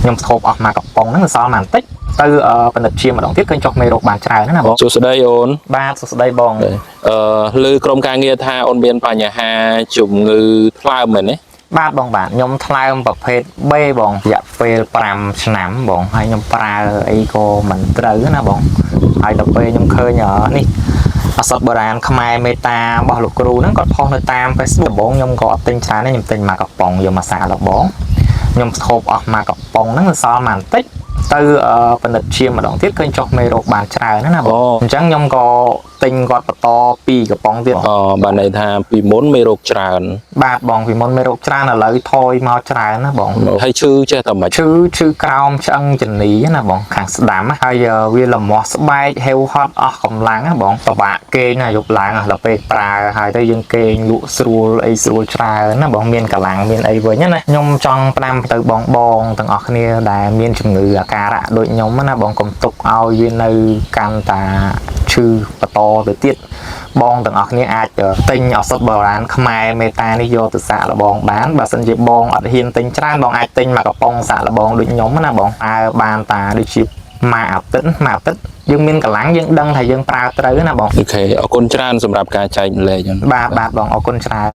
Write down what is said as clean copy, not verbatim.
nhom thộp ở mà cặp bông nó sao màn tích từ phần đất chia mà đóng tiếp kênh cho mê rộp bàn trái nữa nè bông. Số đây ôn. Ba số đây bông. Lư krom ca nghe tha ôn biên pa nhà ha chụm ngư phao mình ấy. Ba bông bạn nhom thay một phê bê bông dạ phê pram nắm bông hay nhom pra ấy cô mình từ nè bông hay đập phê nhom khơi nhỏ đi. Sọt bờ đàn khai meta bao lục cừu nó còn phong nơi tam Facebook bông nhom gọt tinh trái này nhom tinh mà cặp bông giờ mà xả lọc bông nhom thộp ở mà cặp bông nó sao màn tích từ phần đất chia mà đóng tiếp kênh cho mê rộp bàn trái nữa nè bông chẳng nhom có tinh gọt to pi cặp bôngទៀត bạn này tha pi món mê rộp tràn បាទបងពីមុនមេរោគច្រើនឥឡូវថយមកច្រើនណាបង ហើយឈឺចេះតែមិន ឈឺក្រោមឆ្អឹងជនីណាបងខាងស្ដាំហើយវាលមាស់ស្បែកហេវហត់អស់កម្លាំងណាបងពិបាកគេងណាយប់ឡើងដល់ពេលប្រើហើយទៅយើងគេងលក់ស្រួលអីស្រួលច្រើនណាបងមានកម្លាំងមានអីវិញណាខ្ញុំចង់ផ្ដាំទៅបងទាំងអស់គ្នាដែលមានជំងឺអាការៈដូចខ្ញុំណាបងកុំទុកឲ្យវានៅកាន់តាឈឺបន្តទៅទៀតបងទាំងអស់គ្នាអាចទិញឱសថបុរាណខ្មែរមេតានេះយកទៅសាកល្បងបានបើសិនជាបងអត់ហ៊ានទិញច្រើនបងអាចទិញមកកំប៉ុងសាកល្បងដូចខ្ញុំណាបងអើបានតាដូចជាមួយអាទិត្យយើងមានកម្លាំងយើងដឹងថាយើងប្រើត្រូវណាបង អូខេអរគុណច្រើនសម្រាប់ការចែករំលែក បាទបងអរគុណច្រើន